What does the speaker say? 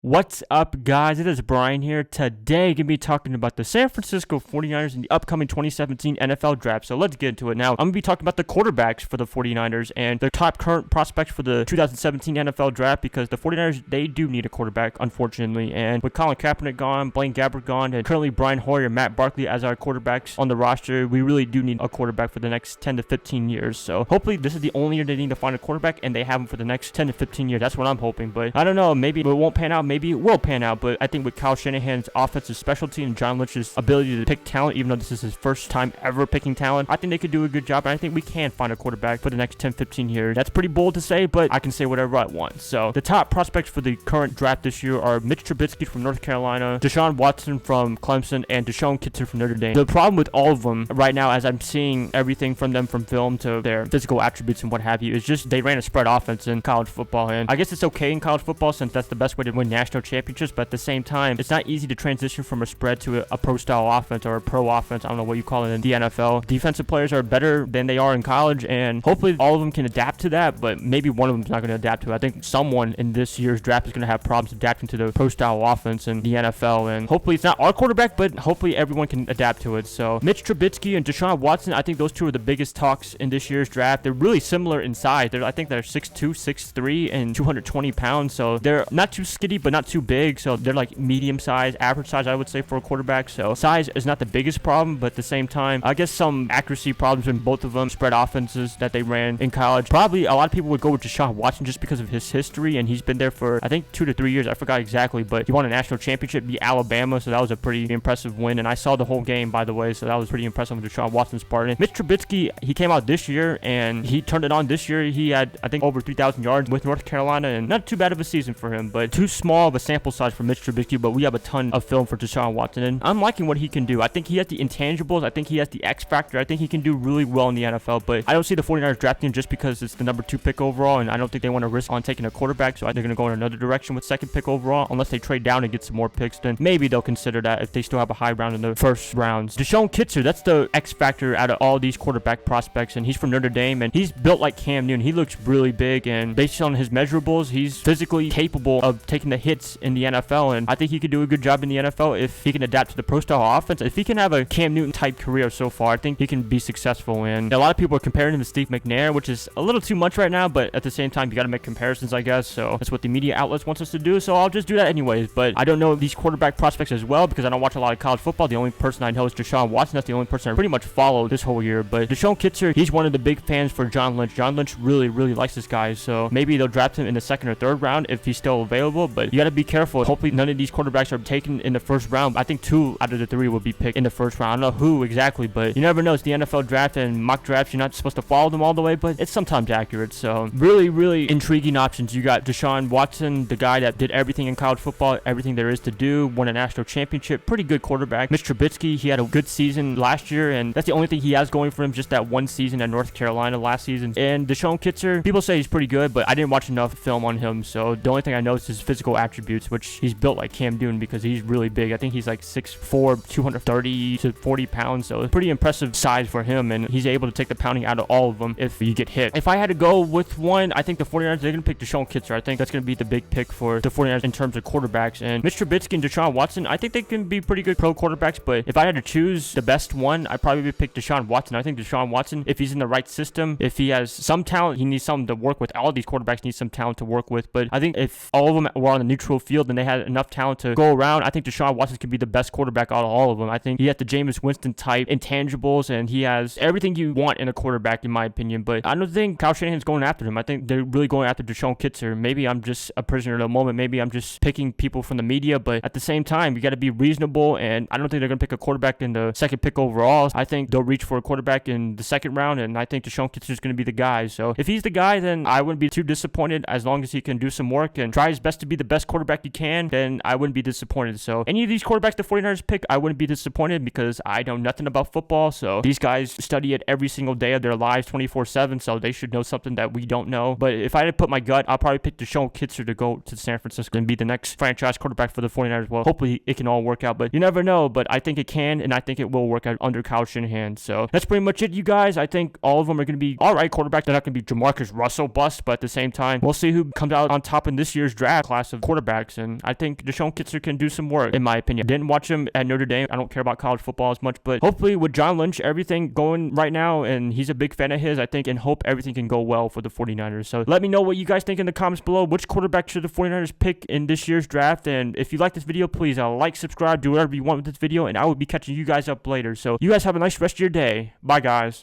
What's up, guys? It is Bryan here. Today, gonna be talking about the San Francisco 49ers in the upcoming 2017 NFL Draft. So let's get into it now. I'm gonna be talking about the quarterbacks for the 49ers and their top current prospects for the 2017 NFL Draft, because the 49ers, they do need a quarterback, unfortunately. And with Colin Kaepernick gone, Blaine Gabbert gone, and currently Brian Hoyer and Matt Barkley as our quarterbacks on the roster, we really do need a quarterback for the next 10 to 15 years. So hopefully this is the only year they need to find a quarterback, and they have him for the next 10 to 15 years. That's what I'm hoping. But I don't know, maybe it won't pan out. Maybe it will pan out, but I think with Kyle Shanahan's offensive specialty and John Lynch's ability to pick talent, even though this is his first time ever picking talent, I think they could do a good job, and I think we can find a quarterback for the next 10, 15 years. That's pretty bold to say, but I can say whatever I want. So the top prospects for the current draft this year are Mitch Trubisky from North Carolina, Deshaun Watson from Clemson, and DeShone Kizer from Notre Dame. The problem with all of them right now, as I'm seeing everything from them, from film to their physical attributes and what have you, is just they ran a spread offense in college football, and I guess it's okay in college football since that's the best way to win national championships, but at the same time, it's not easy to transition from a spread to a pro style offense or a pro offense. I don't know what you call it in the NFL. Defensive players are better than they are in college, and hopefully all of them can adapt to that, but maybe one of them is not going to adapt to it. I think someone in this year's draft is going to have problems adapting to the pro style offense in the NFL, and hopefully it's not our quarterback, but hopefully everyone can adapt to it. So Mitch Trubisky and Deshaun Watson, I think those two are the biggest talks in this year's draft. They're really similar in size. I think they're 6'2", 6'3", and 220 pounds, so they're not too skinny but not too big, so they're like medium size, average size, I would say, for a quarterback. So size is not the biggest problem, but at the same time, I guess some accuracy problems in both of them, spread offenses that they ran in college. Probably a lot of people would go with Deshaun Watson just because of his history, and he's been there for I think 2 to 3 years. I forgot exactly, but he won a national championship, beat Alabama, so that was a pretty impressive win, and I saw the whole game, by the way, so that was pretty impressive on Deshaun Watson's part. And Mitch Trubisky, he came out this year and he turned it on this year. He had, I think, over 3,000 yards with North Carolina, and not too bad of a season for him, but too small of a sample size for Mitch Trubisky. But we have a ton of film for Deshaun Watson, and I'm liking what he can do. I think he has the intangibles. I think he has the X factor. I think he can do really well in the NFL, but I don't see the 49ers drafting him just because it's the number 2 pick overall, and I don't think they want to risk on taking a quarterback, so I think they're going to go in another direction with 2nd pick overall. Unless they trade down and get some more picks, then maybe they'll consider that if they still have a high round in the first rounds. DeShone Kizer, that's the X factor out of all these quarterback prospects, and he's from Notre Dame, and he's built like Cam Newton. He looks really big, and based on his measurables, he's physically capable of taking the hits in the NFL, and I think he could do a good job in the NFL if he can adapt to the pro style offense. If he can have a Cam Newton type career so far, I think he can be successful. And a lot of people are comparing him to Steve McNair, which is a little too much right now, but at the same time, you got to make comparisons, I guess. So that's what the media outlets wants us to do, so I'll just do that anyways. But I don't know these quarterback prospects as well because I don't watch a lot of college football. The only person I know is Deshaun Watson. That's the only person I pretty much follow this whole year. But DeShone Kizer, he's one of the big fans for John Lynch. John Lynch really likes this guy, so maybe they'll draft him in the 2nd or 3rd round if he's still available, but you got to be careful. Hopefully none of these quarterbacks are taken in the 1st round. I think 2 out of the 3 will be picked in the 1st round. I don't know who exactly, but you never know. It's the NFL draft, and mock drafts, you're not supposed to follow them all the way, but it's sometimes accurate. So really intriguing options. You got Deshaun Watson, the guy that did everything in college football, everything there is to do, won a national championship, pretty good quarterback. Mitch Trubisky, he had a good season last year, and that's the only thing he has going for him, just that one season at North Carolina last season. And DeShone Kizer, people say he's pretty good, but I didn't watch enough film on him, so the only thing I know is his physical attributes, which he's built like Cam Newton because he's really big. I think he's like 6'4", 230 to 40 pounds, so it's pretty impressive size for him, and he's able to take the pounding out of all of them if you get hit. If I had to go with one, I think the 49ers, they're going to pick DeShone Kizer. I think that's going to be the big pick for the 49ers in terms of quarterbacks. And Mitch Trubisky and Deshaun Watson, I think they can be pretty good pro quarterbacks, but if I had to choose the best one, I'd probably pick Deshaun Watson. I think Deshaun Watson, if he's in the right system, if he has some talent, he needs something to work with. All these quarterbacks need some talent to work with, but I think if all of them were on the neutral field and they had enough talent to go around, I think Deshaun Watson could be the best quarterback out of all of them. I think he has the Jameis Winston type intangibles, and he has everything you want in a quarterback, in my opinion. But I don't think Kyle Shanahan's going after him. I think they're really going after DeShone Kizer. Maybe I'm just a prisoner of the moment. Maybe I'm just picking people from the media, but at the same time, you got to be reasonable, and I don't think they're going to pick a quarterback in the 2nd pick overall. I think they'll reach for a quarterback in the 2nd round, and I think DeShone Kizer is going to be the guy. So if he's the guy, then I wouldn't be too disappointed as long as he can do some work and try his best to be the best quarterback he can, then I wouldn't be disappointed. So any of these quarterbacks the 49ers pick, I wouldn't be disappointed because I know nothing about football, so these guys study it every single day of their lives 24/7, so they should know something that we don't know. But if I had to put my gut, I'll probably pick DeShone Kizer to go to San Francisco and be the next franchise quarterback for the 49ers. Well, hopefully it can all work out, but you never know. But I think it can, and I think it will work out under Kyle Shanahan. So that's pretty much it, you guys. I think all of them are going to be all right quarterbacks. They're not going to be Jamarcus Russell bust, but at the same time, we'll see who comes out on top in this year's draft class of quarterbacks, and I think DeShone Kizer can do some work, in my opinion. Didn't watch him at Notre Dame. I don't care about college football as much, but hopefully with John Lynch, everything going right now, and he's a big fan of his, I think, and hope everything can go well for the 49ers. So let me know what you guys think in the comments below. Which quarterback should the 49ers pick in this year's draft? And if you like this video, please like, subscribe, do whatever you want with this video, and I will be catching you guys up later. So you guys have a nice rest of your day. Bye, guys.